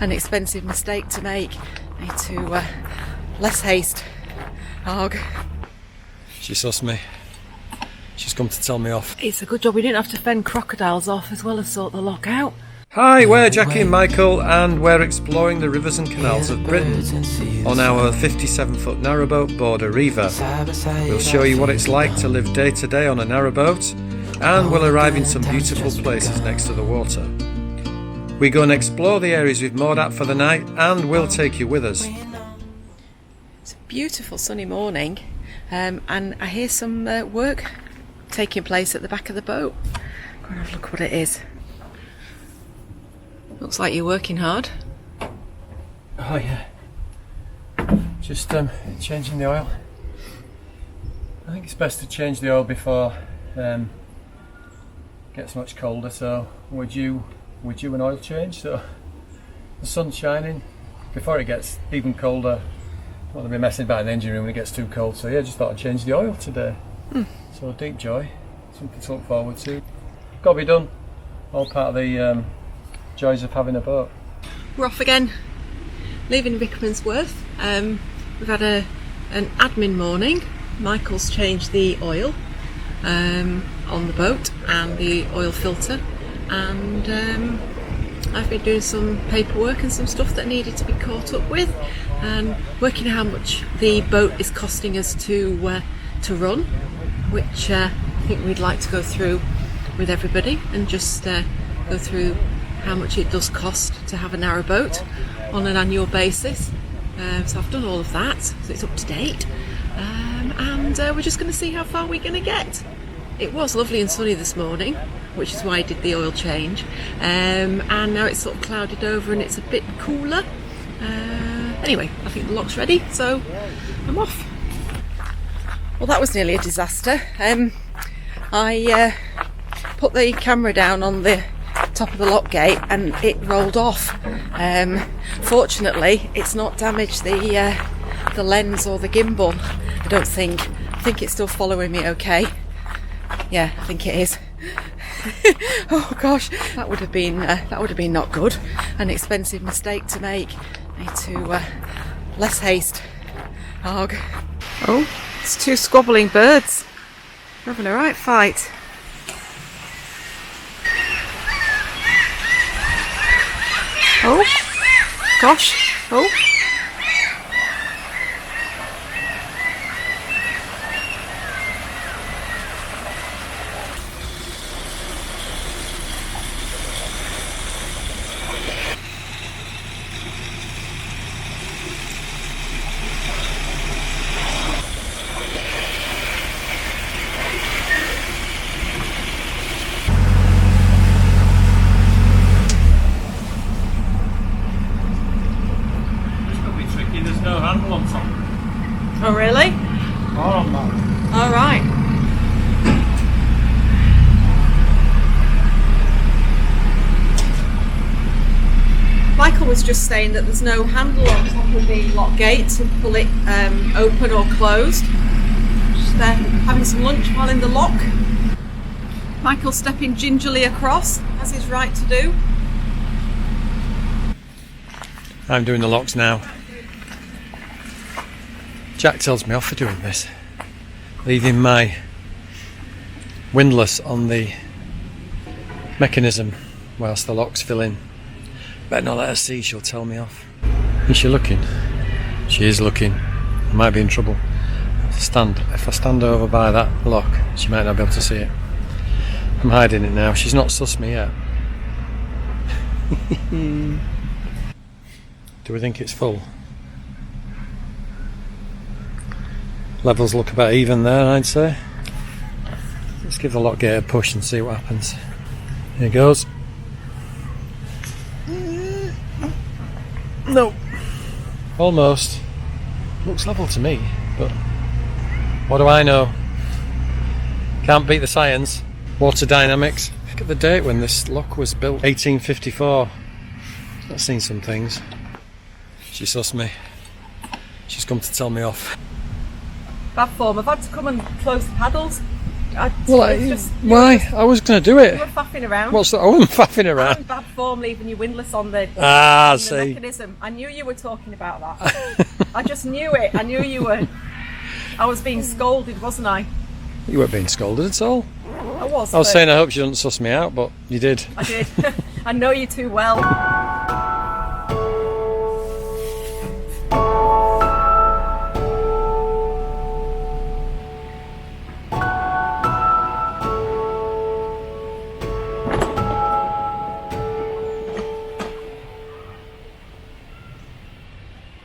an expensive mistake to make. Need to less haste. Arg. She sussed me. She's come to tell me off. It's a good job we didn't have to fend crocodiles off as well as sort the lock out. Hi, we're Jackie and Michael, and we're exploring the rivers and canals of Britain on our 57-foot narrowboat Border Reiver. We'll show you what it's like to live day to day on a narrowboat, and we'll arrive in some beautiful places next to the water. We go and explore the areas we've moored at for the night, and we'll take you with us. It's a beautiful sunny morning, and I hear some work taking place at the back of the boat. Go and have a look what it is. Looks like you're working hard. Oh yeah, just changing the oil. I think it's best to change the oil before it gets much colder, so we're due an oil change. So the sun's shining before it gets even colder. Don't want to be messing about in the engine room when it gets too cold, so yeah, just thought I'd change the oil today. So deep joy, something to look forward to. Got to be done, all part of the joys of having a boat. We're off again, leaving Rickmansworth. We've had an admin morning. Michael's changed the oil on the boat and the oil filter, and I've been doing some paperwork and some stuff that needed to be caught up with, and working out how much the boat is costing us to run, which I think we'd like to go through with everybody and just go through how much it does cost to have a narrowboat on an annual basis. So I've done all of that, so it's up to date, and we're just going to see how far we're going to get. It was lovely and sunny this morning, which is why I did the oil change, and now it's sort of clouded over and it's a bit cooler. Anyway, I think the lock's ready, so I'm off. Well, that was nearly a disaster. I put the camera down on the top of the lock gate and it rolled off. Fortunately, it's not damaged the lens or the gimbal. I don't think. I think it's still following me okay. Yeah, I think it is. Oh gosh, that would have been not good. An expensive mistake to make. Need to less haste. Arg. Oh, it's two squabbling birds. They're having a right fight. Oh, gosh, oh. Oh really? All right. Michael was just saying that there's no handle on top of the lock gate to pull it open or closed. Just having some lunch while in the lock. Michael stepping gingerly across, as he's right to do. I'm doing the locks now. Jack tells me off for doing this, leaving my windlass on the mechanism whilst the locks fill in. Better not let her see, she'll tell me off. Is she looking? She is looking. I might be in trouble. If I stand over by that lock, she might not be able to see it. I'm hiding it now. She's not sussed me yet. Do we think it's full? Levels look about even there, I'd say. Let's give the lock gate a push and see what happens. Here goes. No. Almost. Looks level to me, but what do I know? Can't beat the science. Water dynamics. Look at the date when this lock was built. 1854. I've seen some things. She sussed me. She's come to tell me off. Bad form. I've had to come and close the paddles Why? I was going to do it. You were faffing around. What's that? I wasn't faffing around. I'm in bad form leaving your windlass on the, mechanism. I knew you were talking about that. I just knew it. I knew you were. I was being scolded, wasn't I? You weren't being scolded at all. I was. I was saying I hope you didn't suss me out, but you did. I did. I know you too well.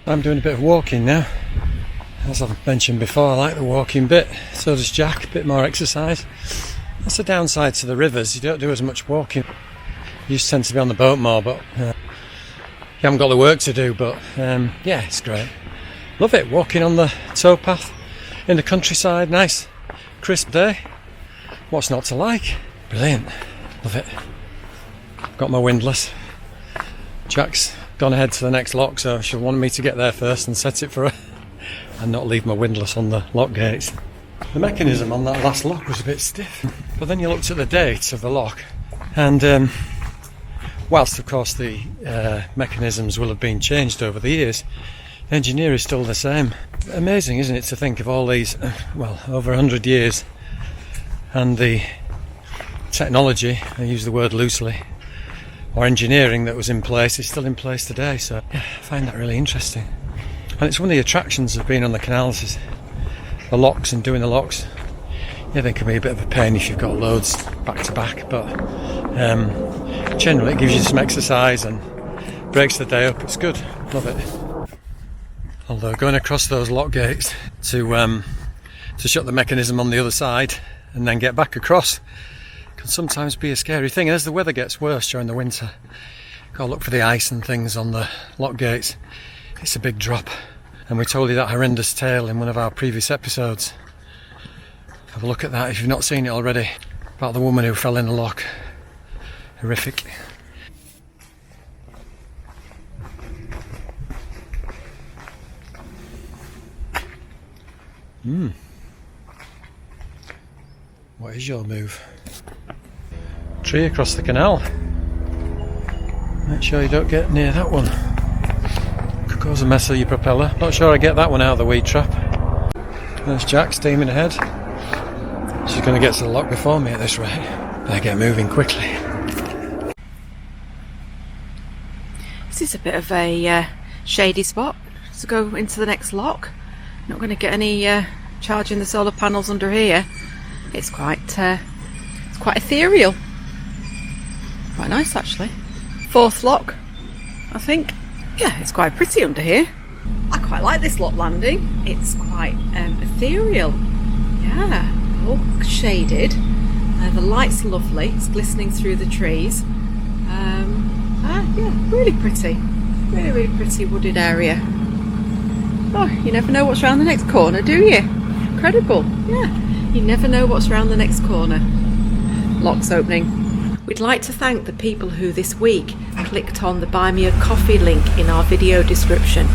I'm doing a bit of walking now. As I've mentioned before, I like the walking bit. So does Jack, a bit more exercise. That's the downside to the rivers, you don't do as much walking. You just tend to be on the boat more, but you haven't got the work to do, but yeah, it's great. Love it, walking on the towpath in the countryside, nice crisp day. What's not to like? Brilliant, love it. Got my windlass. Jack's gone ahead to the next lock, so she'll want me to get there first and set it for her and not leave my windlass on the lock gates. The mechanism on that last lock was a bit stiff, but then you looked at the date of the lock, and whilst of course the mechanisms will have been changed over the years, the engineer is still the same. Amazing, isn't it, to think of all these, well, over 100 years, and the technology, I use the word loosely, or engineering that was in place is still in place today. So yeah, I find that really interesting, and it's one of the attractions of being on the canals, is the locks and doing the locks. Yeah, they can be a bit of a pain if you've got loads back to back, but generally it gives you some exercise and breaks the day up. It's good, love it. Although going across those lock gates to shut the mechanism on the other side and then get back across can sometimes be a scary thing. And as the weather gets worse during the winter, got to look for the ice and things on the lock gates. It's a big drop, and we told you that horrendous tale in one of our previous episodes. Have a look at that if you've not seen it already, about the woman who fell in the lock. Horrific. What is your move? Tree across the canal. Make sure you don't get near that one. Could cause a mess of your propeller. Not sure I get that one out of the weed trap. There's Jack steaming ahead. She's going to get to the lock before me at this rate. Better get moving quickly. This is a bit of a shady spot to go into the next lock. Not going to get any charging the solar panels under here. It's quite ethereal. Quite nice actually. Fourth lock, I think. Yeah, it's quite pretty under here. I quite like this lock landing. It's quite ethereal. Yeah, all shaded. The light's lovely. It's glistening through the trees. Yeah, really pretty. Really, really pretty wooded area. Oh, you never know what's around the next corner, do you? Incredible. Yeah, you never know what's around the next corner. Lock's opening. We'd like to thank the people who this week clicked on the Buy Me a Coffee link in our video description.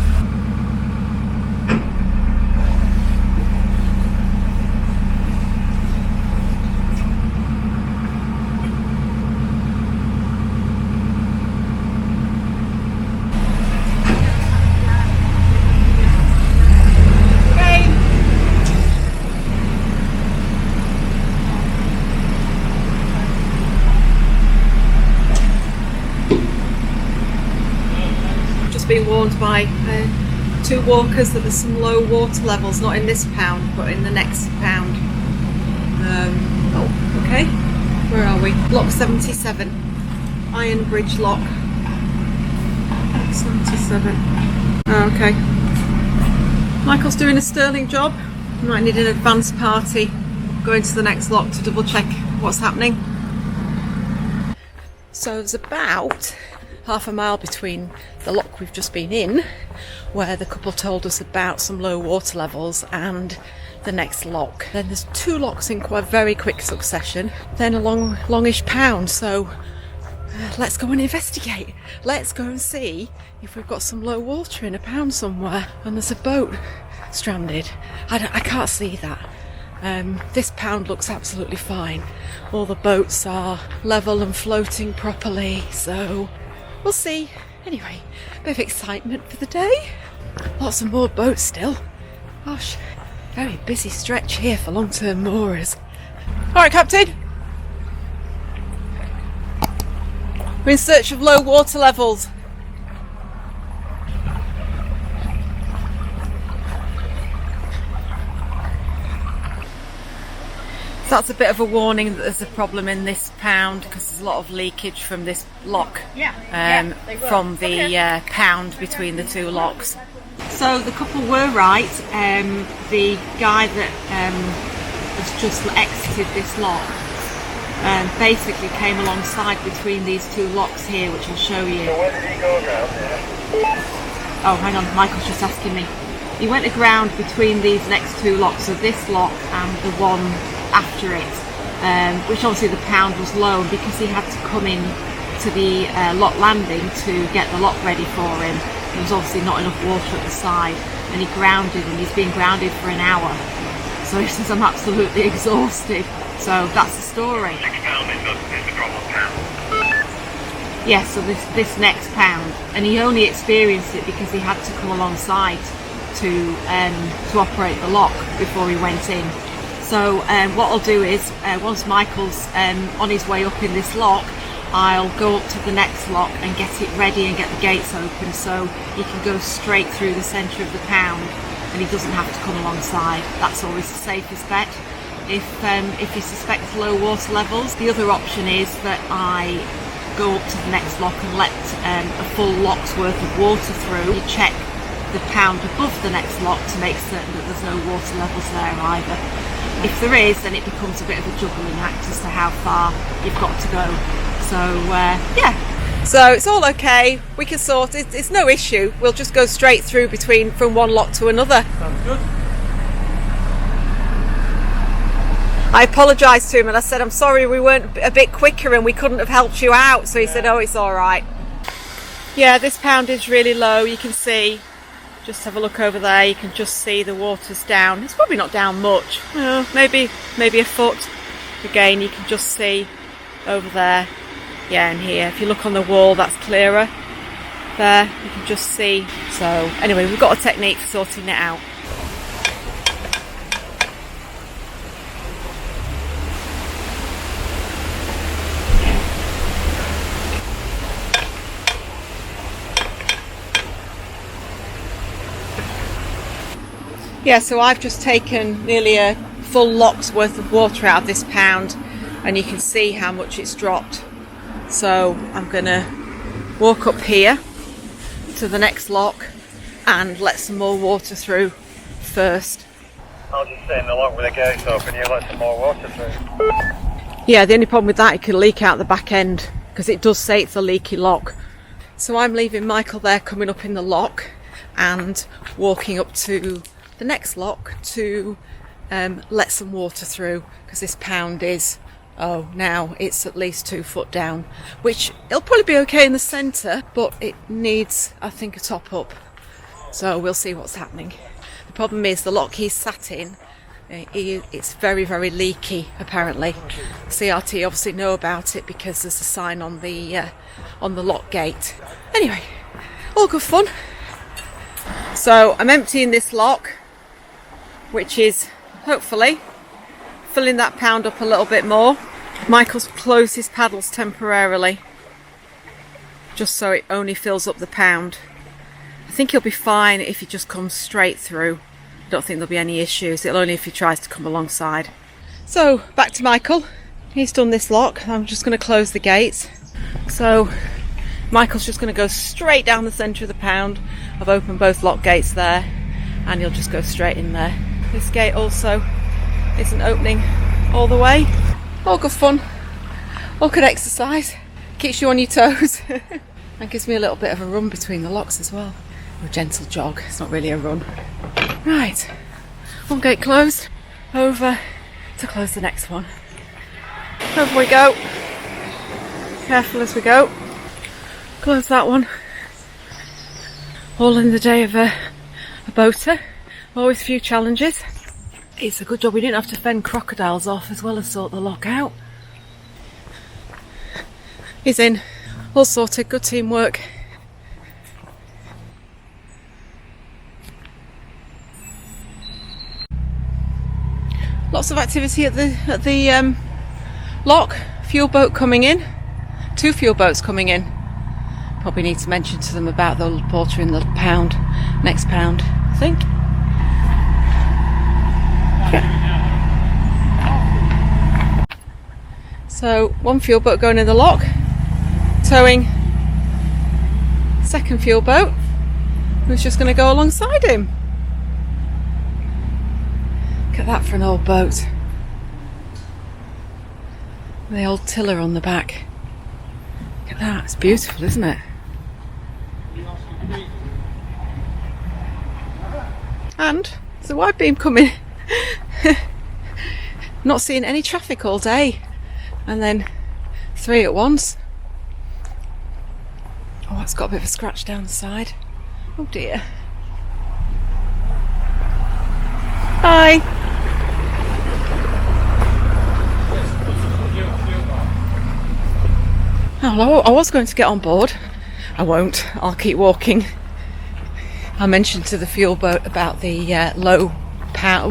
Being warned by two walkers that there's some low water levels, not in this pound but in the next pound. Oh, okay, where are we? Lock 77, Iron Bridge lock. Lock 77. Oh, okay. Michael's doing a sterling job. Might need an advance party going to the next lock to double check what's happening. So there's about half a mile between the lock we've just been in, where the couple told us about some low water levels, and the next lock. Then there's two locks in quite very quick succession, then a longish pound. So let's go and investigate. Let's go and see if we've got some low water in a pound somewhere and there's a boat stranded. I can't see that. This pound looks absolutely fine. All the boats are level and floating properly, so we'll see. Anyway, a bit of excitement for the day. Lots of moored boats still. Gosh, very busy stretch here for long-term moorers. Alright, Captain. We're in search of low water levels. So that's a bit of a warning that there's a problem in this pound because there's a lot of leakage from this lock, from the pound between the two locks. So the couple were right. The guy that has just exited this lock basically came alongside between these two locks here, which I'll show you. So where did he go around there? Oh, hang on, Michael's just asking me. He went aground between these next two locks, so this lock and the one after it, which obviously the pound was low, and because he had to come in to the lock landing to get the lock ready for him, there was obviously not enough water at the side, and he grounded, and he's been grounded for an hour. So he says, I'm absolutely exhausted. So that's the story. £6 is the problem pound. Yes, so this next pound, and he only experienced it because he had to come alongside to operate the lock before he went in. So what I'll do is, once Michael's on his way up in this lock, I'll go up to the next lock and get it ready and get the gates open so he can go straight through the centre of the pound and he doesn't have to come alongside. That's always the safest bet. If he suspects low water levels, the other option is that I go up to the next lock and let a full lock's worth of water through. You check the pound above the next lock to make certain that there's no water levels there either. If there is, then it becomes a bit of a juggling act as to how far you've got to go. So yeah, so it's all okay. We can sort it. It's no issue. We'll just go straight through from one lock to another. Sounds good. I apologised to him and I said, I'm sorry we weren't a bit quicker and we couldn't have helped you out. So he said, oh, it's all right. Yeah, this pound is really low. You can see. Just have a look over there, you can just see the water's down. It's probably not down much, maybe a foot. Again, you can just see over there, yeah, and here. If you look on the wall, that's clearer. There, you can just see. So anyway, we've got a technique for sorting it out. Yeah, so I've just taken nearly a full lock's worth of water out of this pound and you can see how much it's dropped. So I'm going to walk up here to the next lock and let some more water through first. I'll just stay in the lock with the gates open, you let some more water through. Yeah, the only problem with that, it can leak out the back end because it does say it's a leaky lock. So I'm leaving Michael there coming up in the lock and walking up to the next lock to let some water through because this pound is, now it's at least 2 foot down, which it'll probably be okay in the centre, but it needs, I think, a top up. So we'll see what's happening. The problem is the lock he's sat in, it's very, very leaky apparently. CRT obviously know about it because there's a sign on the lock gate. Anyway, all good fun. So I'm emptying this lock, which is hopefully filling that pound up a little bit more. Michael's closed his paddles temporarily just so it only fills up the pound. I think he'll be fine if he just comes straight through. I don't think there'll be any issues. It'll only if he tries to come alongside. So back to Michael. He's done this lock. I'm just going to close the gates. So Michael's just going to go straight down the centre of the pound. I've opened both lock gates there and he'll just go straight in there. This gate also isn't opening all the way. All good fun, all good exercise, keeps you on your toes and gives me a little bit of a run between the locks as well. A gentle jog, it's not really a run. Right, one gate closed, over to close the next one. Over we go, careful as we go. Close that one. All in the day of a boater, always a few challenges. It's a good job we didn't have to fend crocodiles off as well as sort the lock out. He's in. All sorted. Good teamwork. Lots of activity at the lock. Fuel boat coming in. 2 fuel boats coming in. Probably need to mention to them about the porter in the pound. Next pound, I think. So 1 fuel boat going in the lock, towing 2nd fuel boat, who's just going to go alongside him. Look at that for an old boat. The old tiller on the back. Look at that, it's beautiful, isn't it? And there's a wide beam coming. Not seeing any traffic all day. And then 3 at once. Oh, it's got a bit of a scratch down the side. Oh dear. Hi. Oh, I was going to get on board. I won't. I'll keep walking. I mentioned to the fuel boat about the low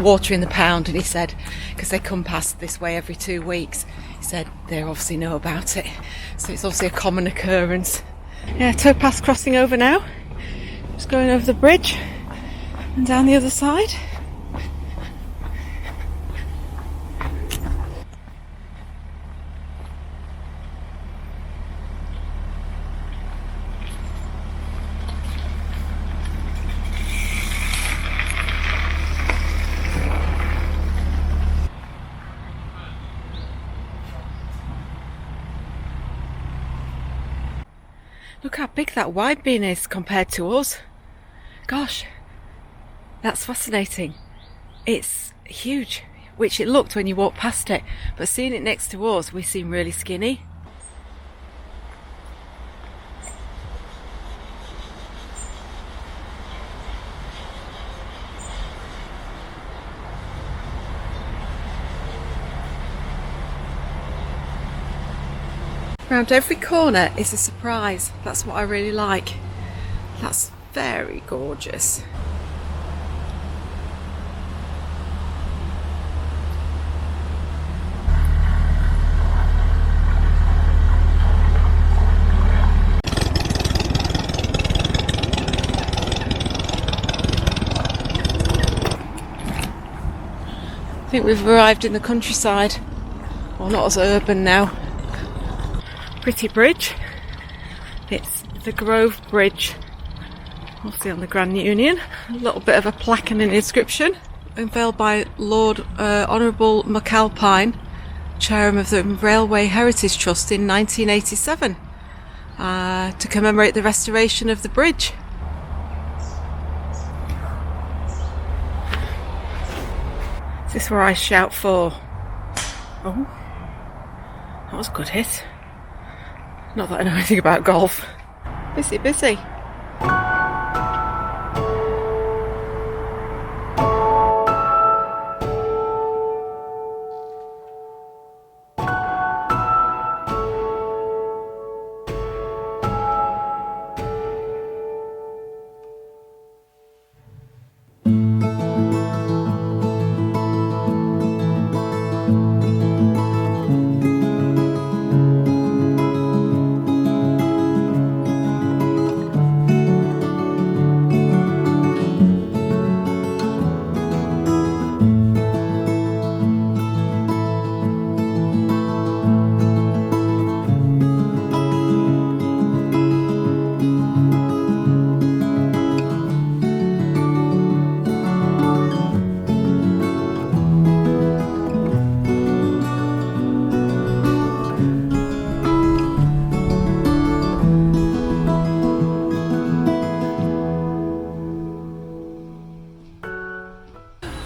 water in the pound, and he said, because they come past this way every 2 weeks, he said they obviously know about it. So it's obviously a common occurrence. Yeah, towpath crossing over now. Just going over the bridge and down the other side. Look how big that wide beam is compared to us. Gosh, that's fascinating. It's huge, which it looked when you walked past it, but seeing it next to us, we seem really skinny. Around every corner is a surprise. That's what I really like. That's very gorgeous. I think we've arrived in the countryside. Well, not as urban now. Pretty bridge. It's the Grove Bridge, obviously on the Grand Union. A little bit of a plaque and an inscription. Unveiled by Lord Honourable McAlpine, chairman of the Railway Heritage Trust in 1987, to commemorate the restoration of the bridge. Is this where I shout for? Oh, that was a good hit. Not that I know anything about golf. Busy, busy.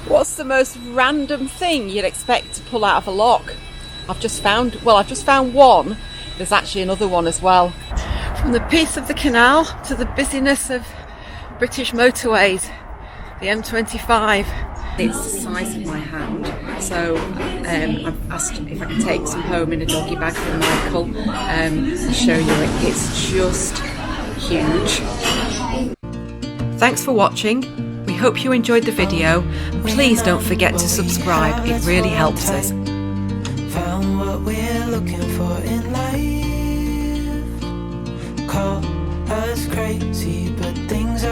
What's the most random thing you'd expect to pull out of a lock? I've just found one. There's actually another one as well. From the peace of the canal to the busyness of British motorways, the M25 It's the size of my hand, so I've asked if I can take some home in a doggy bag for Michael to show you it. It's just huge. Thanks for watching. We hope you enjoyed the video. Please don't forget to subscribe, it really helps us. Found what we're looking for in life. Call us crazy, but things